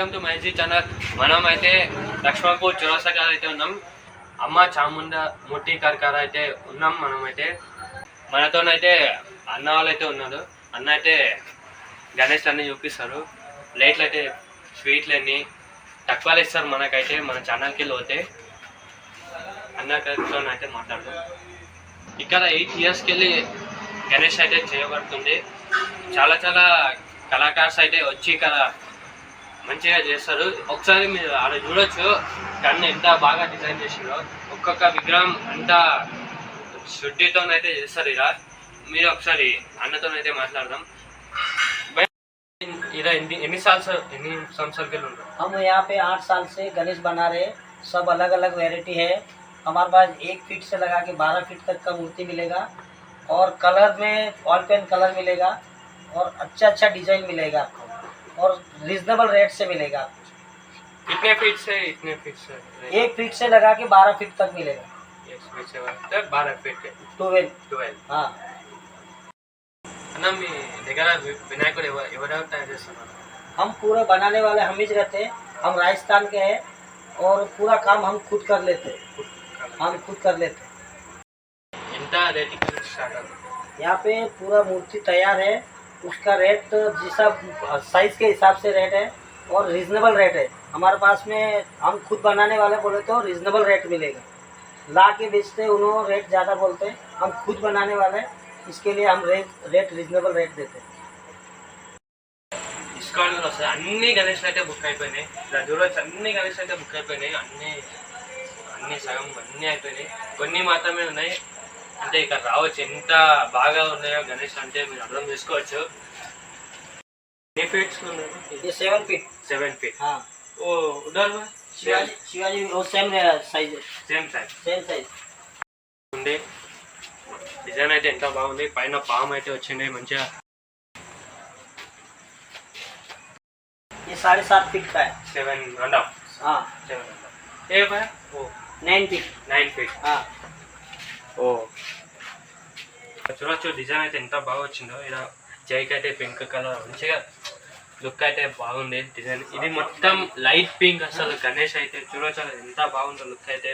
Welcome to మైజీ channel. మనం అయితే లక్ష్మణపూర్ చౌరస్తా కాడ అయితే ఉన్నాం. అమ్మ చాముండా మూర్తి గారి కాడ అయితే ఉన్నాం. మనం అయితే మనతోనైతే అన్న వాళ్ళు అయితే ఉన్నారు. అన్న అయితే గణేష్ అన్ని చూపిస్తారు. ప్లేట్లు అయితే స్వీట్లు అన్ని తక్కువలు ఇస్తారు మనకైతే. మన ఛానల్కి పోతే అన్నతో అయితే మాట్లాడదాం. ఇక్కడ 8 years వెళ్ళి గణేష్ అయితే చేయబడుతుంది. చాలా చాలా కళాకారులు అయితే వచ్చి ఇక్కడ మంచిగా చేస్తారు. ఒకసారి మీరు ఆడ చూడొచ్చు కన్ను ఎంత బాగా డిజైన్ చేసిందో. ఒక్కొక్క విగ్రహం అంత శుద్ధితోనైతే చేస్తారు. ఇలా మీరు ఒకసారి అన్నతోనైతే మాట్లాడదాం. इधर एनी संवत्सर के लोग हम यहाँ पे 8 साल से गणेश बना रहे. सब अलग अलग वैरायटी है. हमारे पास 1 फीट से लगा के 12 फीट तक का मूर्ति मिलेगा और कलर में ऑल पेन कलर मिलेगा और अच्छा डिजाइन मिलेगा आपको और रीजनेबल रेट से मिलेगा आपको. कितने फीट से 1 फीट से लगा के 12 फीट तक मिलेगा. 1 फीट से 12 फीट 12. हाँ. అన్న మీ దగ్గర వినాయకుడు ఎవరెవరు తయారు చేస్తున్నారు? हम पूरे बनाने वाले हम ही रहते हैं. हम राजस्थान के हैं और पूरा काम हम खुद कर लेते हैं. ఎంత రేటింగ్ స్టార్ట్ అవుతుంది? यहाँ पे पूरा मूर्ति तैयार है. उसका रेट जैसा साइज के हिसाब से रेट है और रीजनेबल रेट है. हमारे पास में हम खुद बनाने वाले बोले तो रीजनेबल रेट मिलेगा. ला के बेचते उन्होंने रेट ज़्यादा बोलते हैं. हम खुद बनाने वाले इसके लिए हम रेट रीजनेबल रेट देते हैं. డిస్కౌంట్ వస్తాయి. అన్ని గణేష్లు అయితే బుక్ అయిపోయినాయి. ఇలా చూడవచ్చు అన్ని గణేష్లు అయితే బుక్ అయిపోయినాయి. అన్ని సగం అన్నీ అయిపోయినాయి. కొన్ని మాత్రమే ఉన్నాయి. అంటే ఇక్కడ రావచ్చు. ఎంత బాగా ఉన్నాయో గణేష్ అంటే మీరు అర్థం చేసుకోవచ్చు. ఎన్ని ఫీట్స్ ఉన్నాయి? ये 7 फीट. 7 feet. हाँ. ఓ ఉదర్ शिवाजी वो सेम साइज. సేమ్ సైజ్ ఉంది. డిజైన్ అయితే ఎంత బాగుంది. పైన పామ్ అయితే వచ్చింది మంచిగా. ये 7.5 फीट का है. 7.5. हाँ. 7.5 ఏ भाई ఓ 9 फीट. 9 feet. हाँ. ఓ చూడొచ్చు డిజైన్ అయితే ఎంత బాగా వచ్చిందో. ఇలా జైక్ అయితే పింక్ కలర్ మంచిగా లుక్ అయితే బాగుంది డిజైన్. ఇది మొత్తం లైట్ పింక్. అసలు గణేష్ అయితే చూడొచ్చు ఎంత బాగుందో లుక్ అయితే.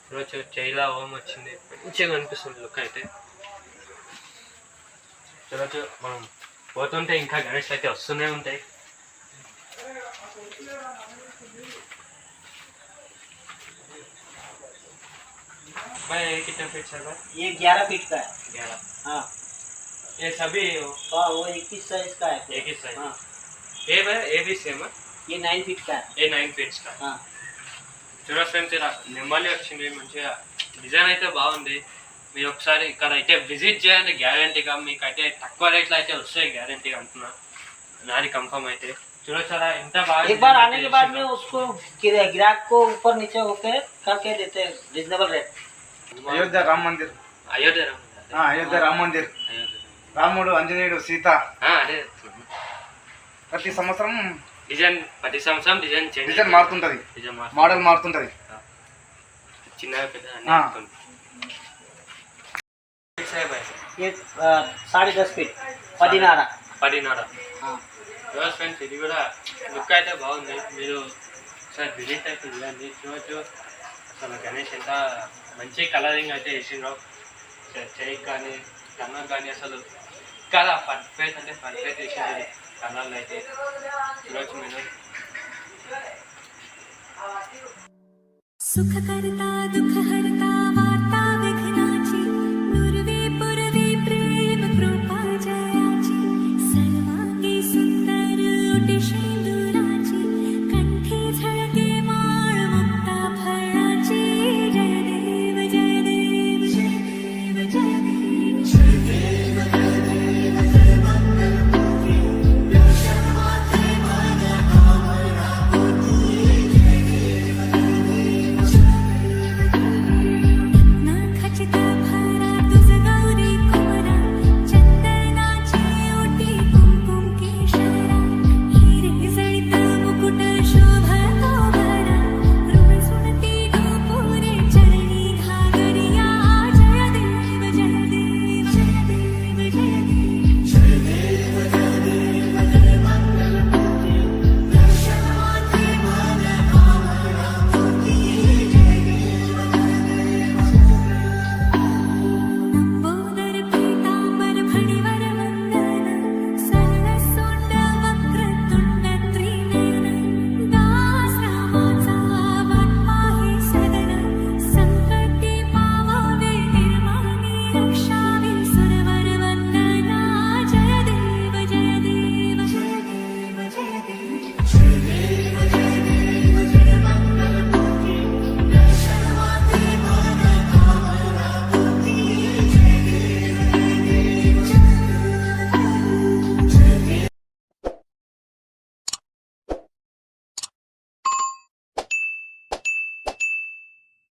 చూడొచ్చు చైలా ఓం వచ్చింది. మంచిగా అనిపిస్తుంది లుక్ అయితే. చూడొచ్చు మనం పోతుంటే ఇంకా గణేష్ అయితే వస్తూనే ఉంటాయి. भाई कितने फीट सर भाई? ये 11 फीट का है. 11. हाँ. ये सभी हाँ वो 21 साइज का है. एक ही साइज. हाँ. ये भाई ये भी सेम है. ये 9 फीट का है. ये 9 feet का. हाँ. చూడ ఫ్రెండ్స్ ఇలా నెమ్మలి వచ్చింది. మంచిగా డిజైన్ అయితే బాగుంది. మీరు ఒకసారి ఇక్కడ అయితే విజిట్ చేయండి. గ్యారంటీగా మీకు అయితే తక్కువ రేట్లో అయితే వస్తాయి. గ్యారంటీగా అంటున్నా. నాది కన్ఫర్మ్ అయితే. చూడొచ్చారా ఎంత బాగా. एक बार आने के बाद में उसको ग्राहक को ऊपर नीचे होके करके देते हैं रीजनेबल रेट. అయోధ్య రామ మందిర్. అయోధ్య రామ మందిర్. రాముడు ఆంజనేయుడు సీత అదే ప్రతి సంవత్సరం డిజైన్. ప్రతి సంవత్సరం డిజైన్ డిజైన్ మారుతుంటది. మోడల్ మారుతుంటది. చిన్నగా పెద్ద ये 10.5 फीट. పదినారా. हाँ. ఫ్రెండ్స్ ఇది కూడా లుక్ అయితే బాగుంది. మీరు ఒకసారి విజిట్ అయితే చూడండి. చూడొచ్చు అసలు గణేష్ ఎంత మంచి కలరింగ్ అయితే వేసిండ్రో. చెయ్యి కానీ కలర్ కానీ అసలు కదా పర్ఫెక్ట్ అంటే పర్ఫెక్ట్ వేసింది కలర్లు అయితే. చూడొచ్చు మీరు. सुख करता दुख